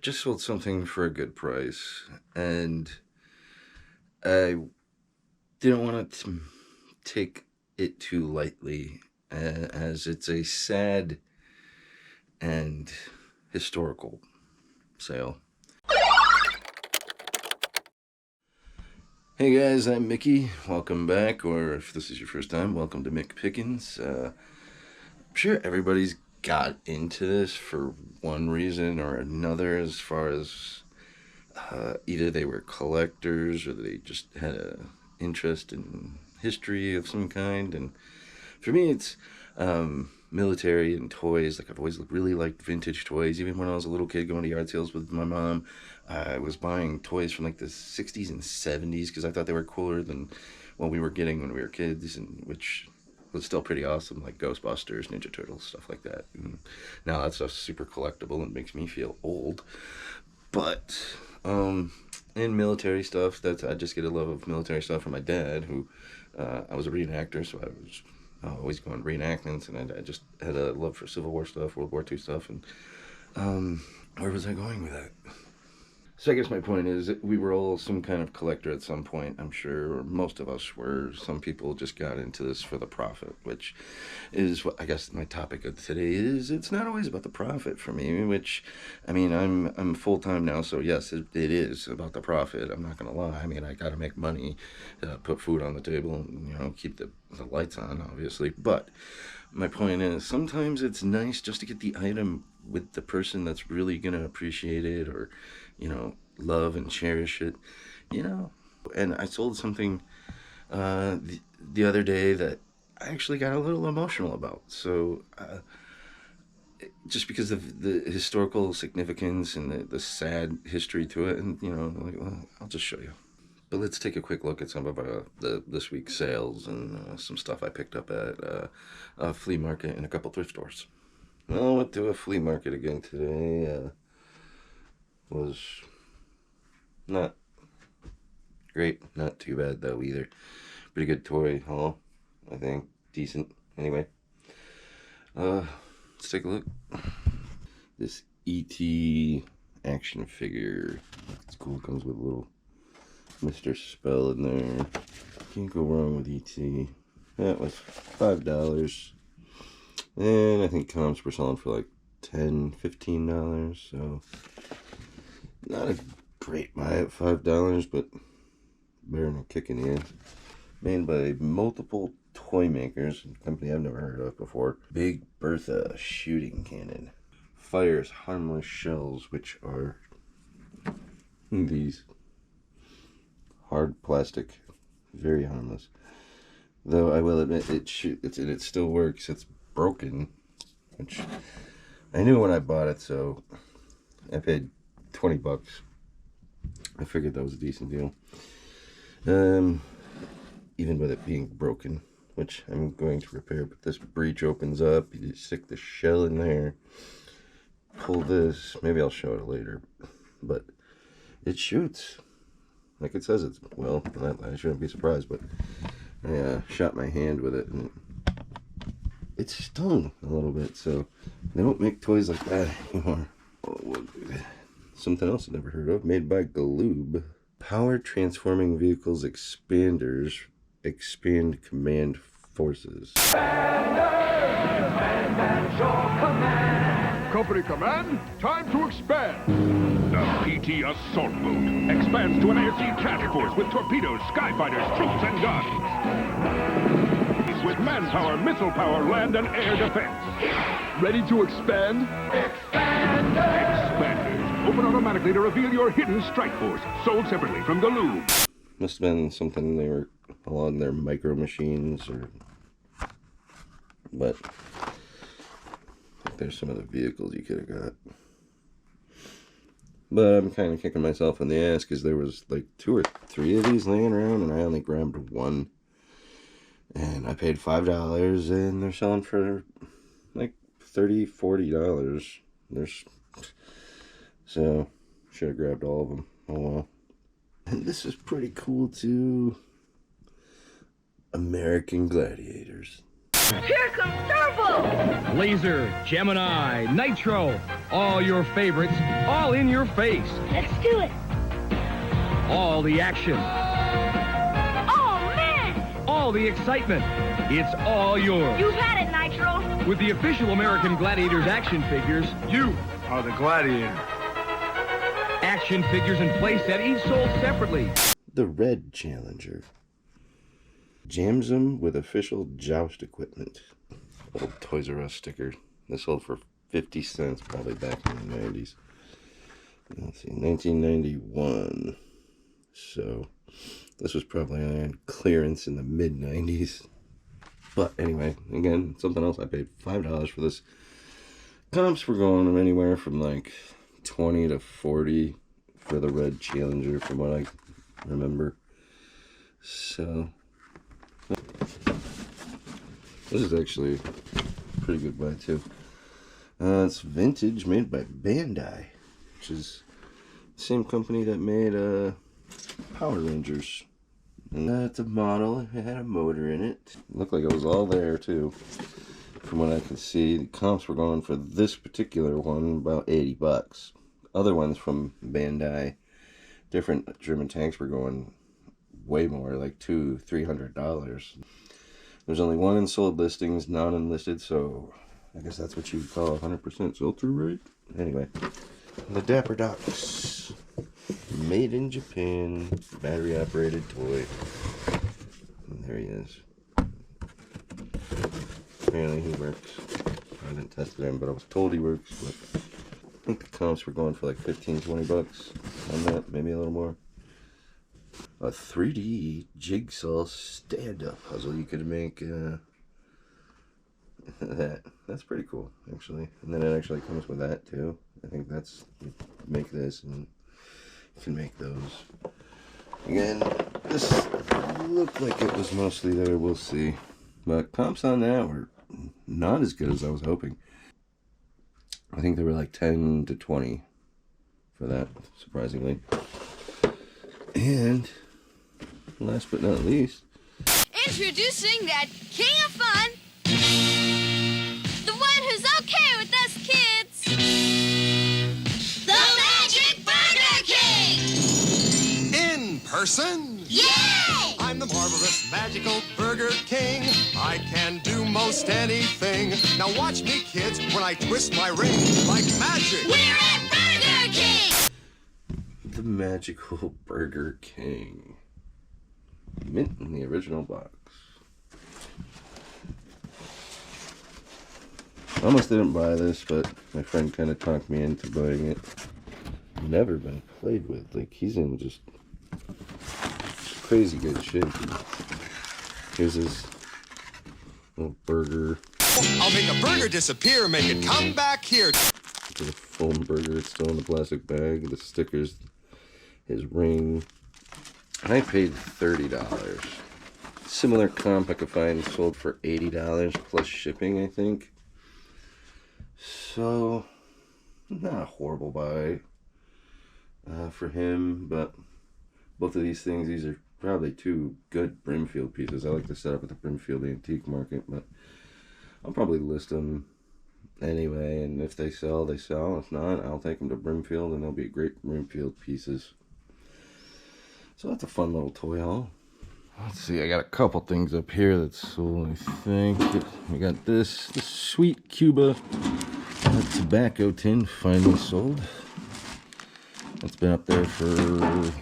just sold something for a good price, and I didn't want to take it too lightly, as it's a sad and historical sale. Hey guys, I'm Mickey. Welcome back, or if this is your first time, welcome to Mick Pickens. I'm sure everybody's got into this for one reason or another, as far as either they were collectors or they just had an interest in history of some kind. And for me, it's military and toys. Like, I've always really liked vintage toys. Even when I was a little kid going to yard sales with my mom, I was buying toys from like the 60s and 70s because I thought they were cooler than what we were getting when we were kids, and which was still pretty awesome, like Ghostbusters, Ninja Turtles, stuff like that. And now that stuff's super collectible and makes me feel old. But in military stuff, I just get a love of military stuff from my dad, who I was a reenactor, so I was always going to reenactments, and I just had a love for Civil War stuff, World War II stuff, and where was I going with that? So I guess my point is that we were all some kind of collector at some point, I'm sure, or most of us were. Some people just got into this for the profit, which is what I guess my topic of today is. It's not always about the profit for me, which, I mean, I'm full-time now, so yes, it is about the profit. I'm not going to lie. I mean, I got to make money, put food on the table, and, keep the lights on, obviously. But my point is, sometimes it's nice just to get the item with the person that's really going to appreciate it, or love and cherish it, And I sold something the other day that I actually got a little emotional about. So just because of the historical significance and the sad history to it, and I'll just show you. But let's take a quick look at some of this week's sales and some stuff I picked up at a flea market and a couple thrift stores. Well, I went to a flea market again today. Was not great, not too bad though either. Pretty good toy haul, I think. Decent. Anyway, let's take a look. This E.T. action figure. It's cool. Comes with a little Mr. Spell in there. Can't go wrong with E.T. That was $5. And I think comps were selling for like $10, $15. So not a great buy at $5, but better than a kick in the ass. Made by multiple toy makers, a company I've never heard of before. Big Bertha shooting cannon. Fires harmless shells, which are these hard plastic, very harmless. Though I will admit, it still works. It's broken, which I knew when I bought it, so I paid $20. I figured that was a decent deal. Even with it being broken, which I'm going to repair, but this breech opens up. You just stick the shell in there, pull this. Maybe I'll show it later, but it shoots like it says it's. Well, I shouldn't be surprised, but I shot my hand with it and it stung a little bit. So they don't make toys like that anymore. Something else I've never heard of, made by Galoob. Power transforming vehicles expanders expand command forces. Company command, time to expand. The PT Assault Boat expands to an air sea task force with torpedoes, skyfighters, troops, and guns. With manpower, missile power, land and air defense. Ready to expand? Expanders. Open automatically to reveal your hidden strike force. Sold separately from Galoob. Must have been something they were along their micro machines, but I think there's some of the vehicles you could have got. But I'm kind of kicking myself in the ass because there was like 2 or 3 of these laying around and I only grabbed one. And I paid $5 and they're selling for like $30, $40. So should have grabbed all of them. Oh well. And this is pretty cool too. American Gladiators. Here comes Turbo! Laser, Gemini, Nitro, all your favorites, all in your face. Let's do it! All the action, Oh, man! all the excitement. It's all yours. You've had it, Nitro! With the official American Gladiators action figures, You are the gladiator. action figures and playset each sold separately. The Red Challenger. Jams them with official joust equipment. Little Toys R Us sticker. This sold for 50 cents probably back in the 90s. Let's see, 1991. So, this was probably on clearance in the mid-90s. But anyway, again, something else. I paid $5 for this. Comps were going anywhere from like 20 to 40 for the Red Challenger from what I remember. So, this is actually a pretty good buy too. It's vintage, made by Bandai, which is the same company that made Power Rangers. And that's a model. It had a motor in it. Looked like it was all there too. From what I could see, the comps were going for this particular one about 80 bucks. Other ones from Bandai, different German tanks, were going way more, like $200-300. There's only one in sold listings, non-enlisted, so I guess that's what you would call 100% sold through rate. Anyway, the Dapper Ducks, made in Japan, battery operated toy. And there he is. Apparently he works. I didn't test him, but I was told he works. But I think the comps were going for like 15-20 bucks on that, maybe a little more. A 3D jigsaw stand-up puzzle. You could make that. That's pretty cool, actually. And then it actually comes with that too. I think that's, you make this and you can make those. Again, this looked like it was mostly there. We'll see. But comps on that were not as good as I was hoping. I think they were like 10 to 20 for that, surprisingly. And last but not least, introducing that king of fun, the one who's okay with us kids, the Magic Burger King! In person? Yay! I'm the marvelous magical Burger King. I can do most anything. Now watch me, kids, when I twist my ring like magic. We're at Burger King! the magical Burger King. Mint in the original box. Almost didn't buy this, but my friend kind of talked me into buying it. Never been played with. Like, he's in just crazy good shape. Here's his little burger. I'll make a burger disappear, make it come back here. It's a full burger. It's still in the plastic bag. The stickers, his ring. I paid $30. Similar comp I could find sold for $80 plus shipping, I think. So, not a horrible buy for him, but both of these things, these are probably two good Brimfield pieces. I like to set up at the Brimfield Antique Market, but I'll probably list them anyway, and if they sell, they sell. If not, I'll take them to Brimfield, and they'll be great Brimfield pieces. So that's a fun little toy haul. Let's see, I got a couple things up here that's sold, I think. We got this sweet Cuba tobacco tin, finally sold. It's been up there for like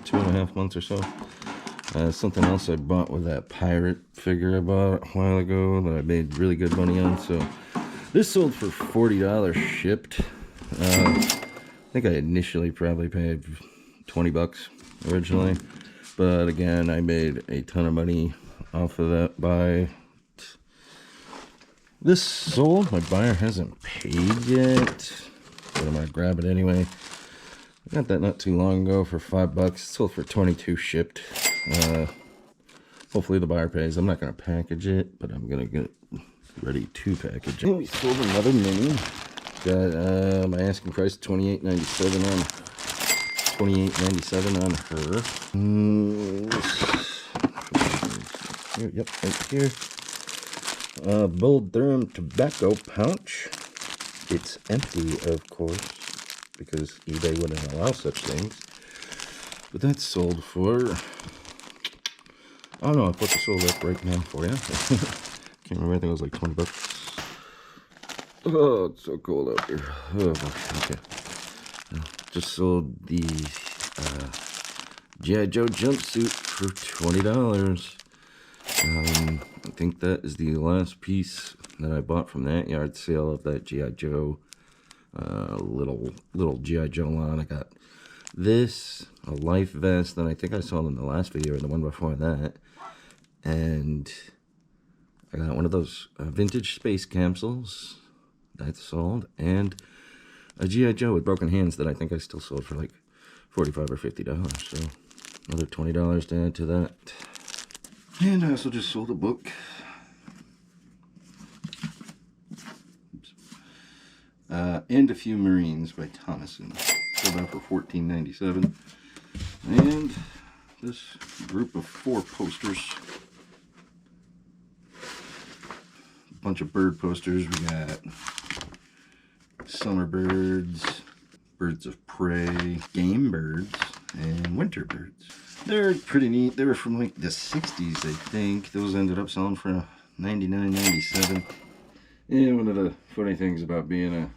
2.5 months or so. Something else I bought with that pirate figure I bought a while ago that I made really good money on. So this sold for $40 shipped. I think I initially probably paid 20 bucks originally, but again, I made a ton of money off of that buy. This sold. My buyer hasn't paid yet, but I'm gonna grab it anyway. I got that not too long ago for $5. It sold for 22 shipped. Hopefully the buyer pays. I'm not gonna package it, but I'm gonna get it ready to package it. And we sold another mini. Got my asking price $28.97 on $28.97 on her. here, yep, right here. Bull Durham tobacco pouch. It's empty, of course, because eBay wouldn't allow such things. But that's sold for, I don't know, I'll put the sold up right now for you. Can't remember, I think it was like 20 bucks. Oh, it's so cold out here. Oh, okay. Just sold the G.I. Joe jumpsuit for $20. I think that is the last piece that I bought from that yard sale of that G.I. Joe little G.I. Joe line. I got this, a life vest that I think I saw in the last video or the one before that, and I got one of those vintage space capsules that's sold, and a G.I. Joe with broken hands that I think I still sold for like $45 or $50. So another $20 to add to that. And I also just sold a book. And A Few Marines by Thomason. Sold out for $14.97. And this group of 4 posters. A bunch of bird posters. We got summer birds, birds of prey, game birds, and winter birds. They're pretty neat. They were from like the 60s, I think. Those ended up selling for $99.97. And one of the funny things about being a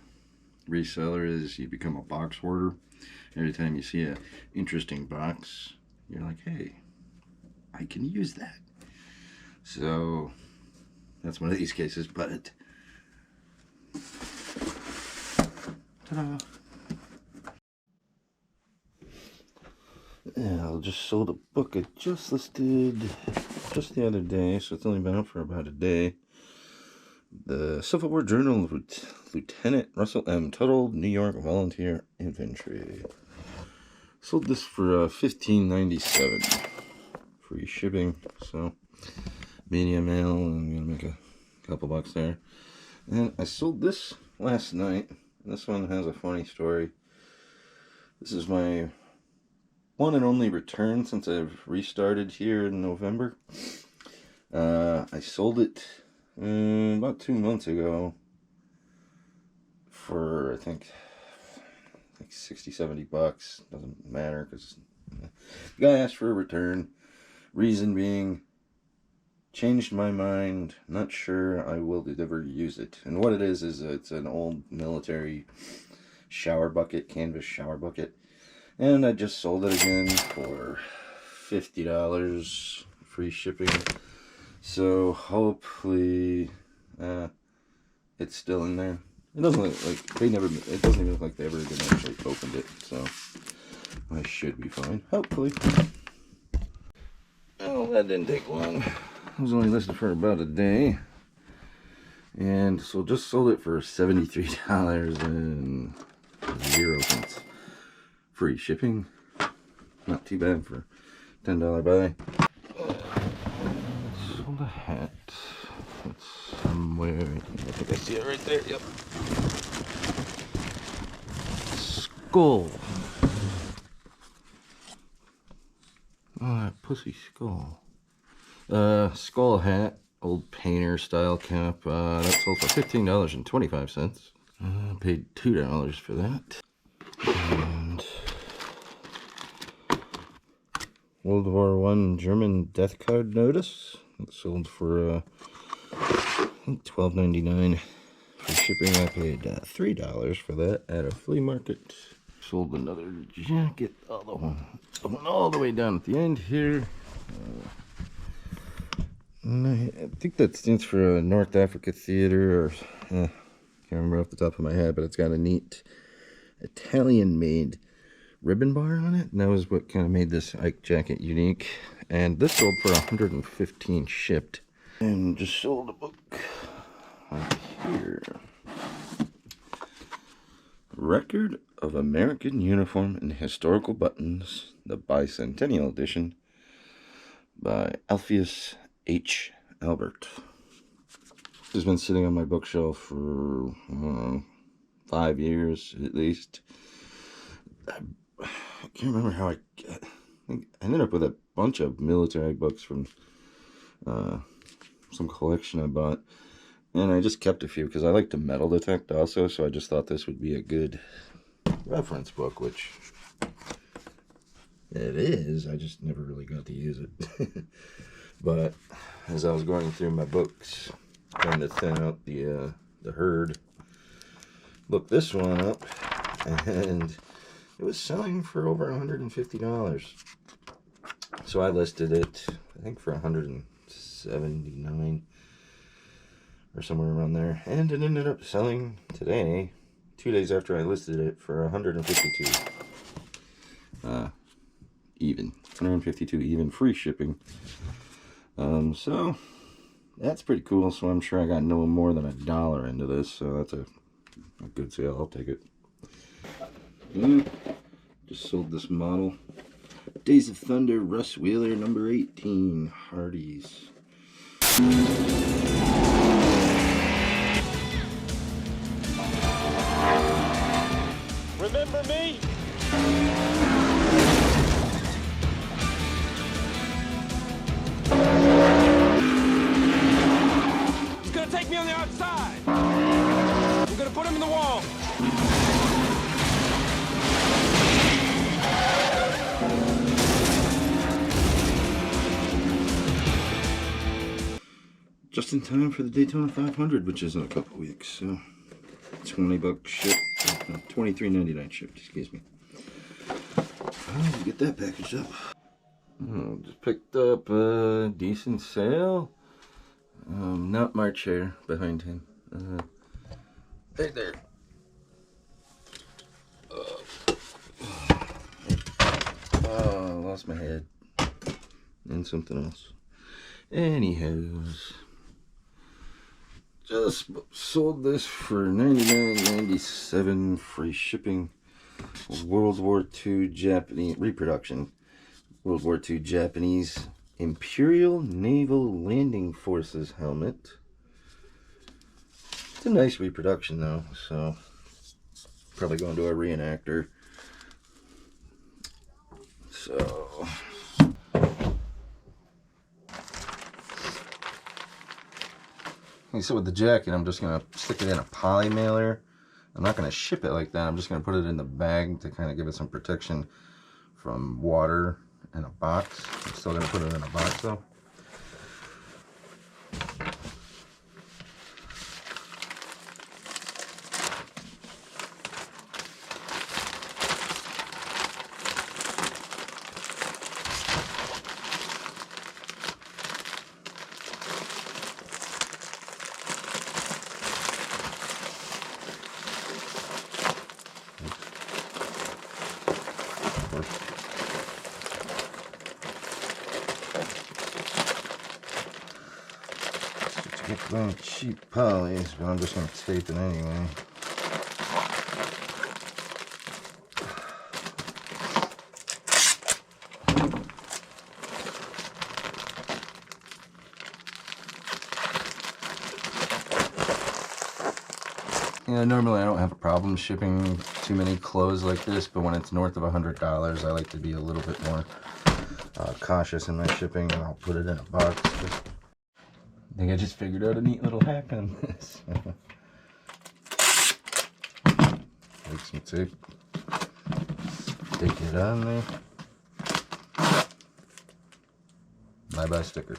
reseller is you become a box hoarder. Every time you see an interesting box, you're like, hey, I can use that. So that's one of these cases, but ta-da! Yeah, I just sold a book I just listed just the other day, so it's only been out for about a day. The Civil War Journal of Lieutenant Russell M. Tuttle, New York Volunteer Infantry. Sold this for $15.97. Free shipping, so media mail, and I'm gonna make a couple bucks there. And I sold this last night. This one has a funny story. This is my one and only return since I've restarted here in November. I sold it about 2 months ago for, I think like 60-70 bucks. Doesn't matter because the guy asked for a return. Reason being, changed my mind. Not sure I will ever use it. And what it is it's an old military shower bucket, canvas shower bucket. And I just sold it again for $50, free shipping. So hopefully it's still in there. It doesn't look like it doesn't even look like they ever even actually opened it. So I should be fine. Hopefully. Oh, that didn't take long. I was only listed for about a day. And so just sold it for $73.00. Free shipping. Not too bad for $10 buy. Sold a hat. It's somewhere. I think I see it right there. Yep. Skull. Oh, that pussy skull. Skull hat. Old painter style cap. That sold for $15.25. Paid $2 for that. And World War I German death card notice. It sold for I think $12.99 for shipping. I paid $3 for that at a flea market. Sold another jacket, the one all the way down at the end here. I think that stands for North Africa Theater, or can't remember off the top of my head, but it's got a neat Italian-made ribbon bar on it, and that was what kind of made this Ike jacket unique. And this sold for $115 shipped. And just sold a book right here. Record of American Uniform and Historical Buttons, the Bicentennial Edition, by Alpheus H. Albert. This has been sitting on my bookshelf for 5 years at least. I can't remember how I ended up with a bunch of military books from some collection I bought. And I just kept a few because I like to metal detect also, so I just thought this would be a good reference book, which it is. I just never really got to use it. But as I was going through my books, trying to thin out the herd, looked this one up, and it was selling for over $150. So I listed it, I think, for $179 or somewhere around there, and it ended up selling today, 2 days after I listed it, for $152. Even $152 even, free shipping. So that's pretty cool. So I'm sure I got no more than $1 into this, so that's a good sale. I'll take it. Just sold this model, Days of Thunder Russ Wheeler number 18 Hardee's. Remember me? He's gonna take me on the outside. We're gonna put him in the wall. Just in time for the Daytona 500, which is in a couple weeks. So $20 shipped, $23.99 shipped. Excuse me. I'll get that packaged up. Just picked up a decent sale. Not my chair behind him. Right there. Oh, I lost my head. And something else. Anyhows, just sold this for $99.97, free shipping. World War II Japanese reproduction. World War II Japanese Imperial Naval Landing Forces helmet. It's a nice reproduction though, so probably going to a reenactor. So with the jacket, I'm just going to stick it in a poly mailer. I'm not going to ship it like that. I'm just going to put it in the bag to kind of give it some protection from water in a box. I'm still going to put it in a box though. Get them cheap polys, but I'm just going to tape it anyway. Yeah, normally I don't have a problem shipping too many clothes like this, but when it's north of $100, I like to be a little bit more cautious in my shipping, and I'll put it in a box. I think I just figured out a neat little hack on this. Take some tape, stick it on there. Bye-bye sticker.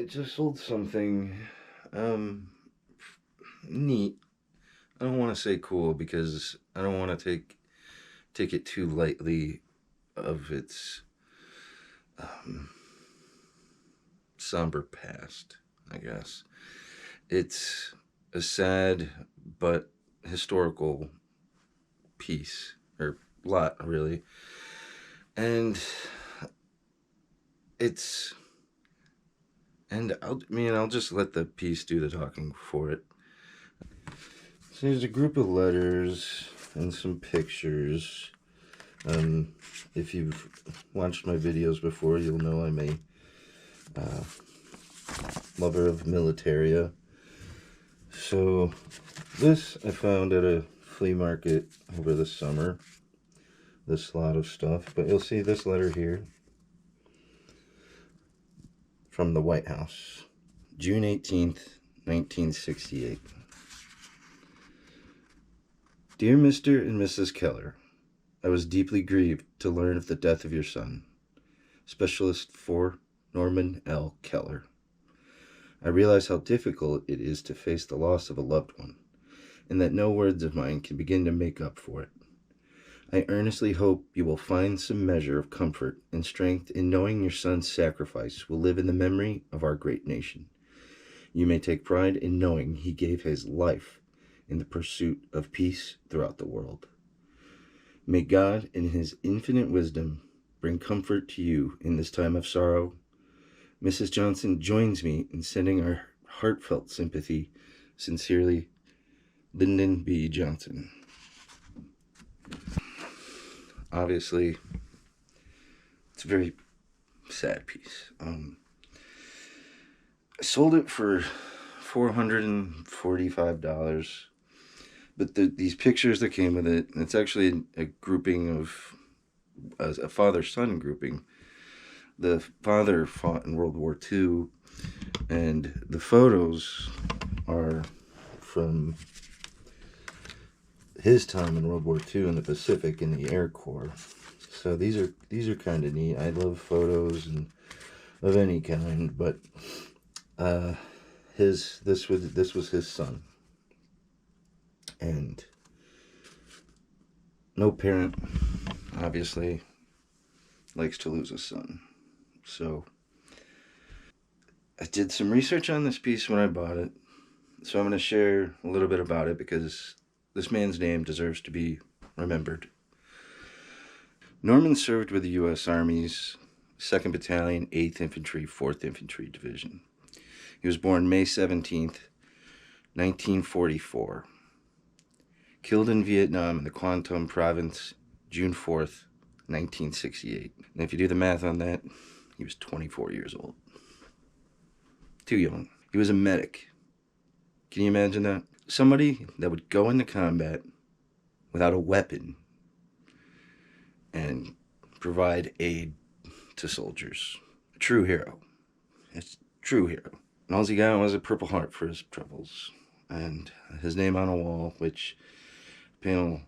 I just sold something neat. I don't want to say cool because I don't want to take it too lightly of its somber past, I guess. It's a sad but historical piece, or lot, really. And it's, and I'll just let the piece do the talking for it. So there's a group of letters and some pictures. If you've watched my videos before, you'll know I'm a lover of militaria. So this I found at a flea market over the summer. This lot of stuff, but you'll see this letter here from the White House, June 18th, 1968. Dear Mr. and Mrs. Keller, I was deeply grieved to learn of the death of your son, Specialist 4 Norman L. Keller. I realize how difficult it is to face the loss of a loved one, and that no words of mine can begin to make up for it. I earnestly hope you will find some measure of comfort and strength in knowing your son's sacrifice will live in the memory of our great nation. You may take pride in knowing he gave his life in the pursuit of peace throughout the world. May God, in his infinite wisdom, bring comfort to you in this time of sorrow. Mrs. Johnson joins me in sending our heartfelt sympathy. Sincerely, Lyndon B. Johnson. Obviously, it's a very sad piece. I sold it for $445, but these pictures that came with it, it's actually a grouping of a father-son grouping. The father fought in World War II, and the photos are from his time in World War II in the Pacific in the Air Corps. So these are kind of neat. I love photos and of any kind, but this was his son, and no parent obviously likes to lose a son. So I did some research on this piece when I bought it, so I'm going to share a little bit about it because this man's name deserves to be remembered. Norman served with the U.S. Army's 2nd Battalion, 8th Infantry, 4th Infantry Division. He was born May 17th, 1944. Killed in Vietnam in the Quang Province, June 4th, 1968. And if you do the math on that, he was 24 years old. Too young. He was a medic. Can you imagine that? Somebody that would go into combat without a weapon and provide aid to soldiers. A true hero. It's a true hero. And all he got was a Purple Heart for his troubles. And his name on a wall, which panel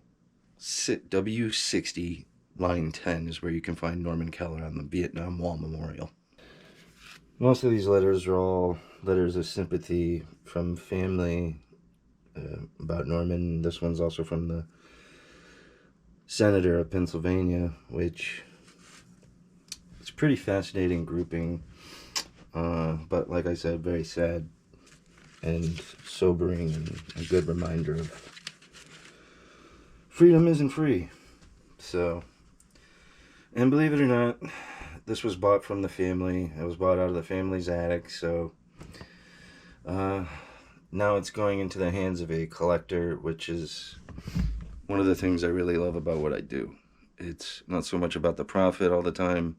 W60, line 10 is where you can find Norman Keller on the Vietnam Wall Memorial. Most of these letters are all letters of sympathy from family about Norman. This one's also from the Senator of Pennsylvania, which it's a pretty fascinating grouping, but like I said, very sad and sobering, and a good reminder of freedom isn't free. So, and believe it or not, this was bought from the family. It was bought out of the family's attic, so now it's going into the hands of a collector, which is one of the things I really love about what I do. It's not so much about the profit all the time.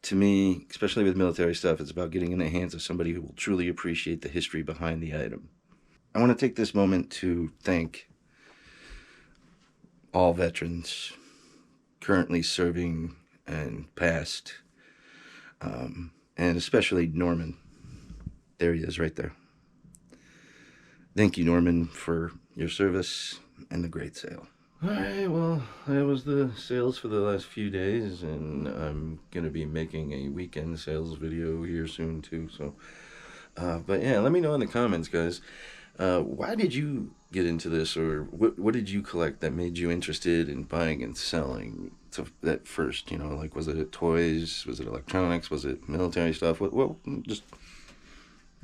To me, especially with military stuff, it's about getting in the hands of somebody who will truly appreciate the history behind the item. I want to take this moment to thank all veterans currently serving and past, and especially Norman. There he is right there. Thank you, Norman, for your service and the great sale. Alright, well, that was the sales for the last few days, and I'm gonna be making a weekend sales video here soon too, so but yeah, let me know in the comments, guys. Why did you get into this, or what did you collect that made you interested in buying and selling at first? You know, like, was it toys? Was it electronics? Was it military stuff? What just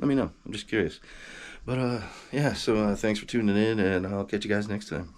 let me know. I'm just curious. But yeah, so thanks for tuning in, and I'll catch you guys next time.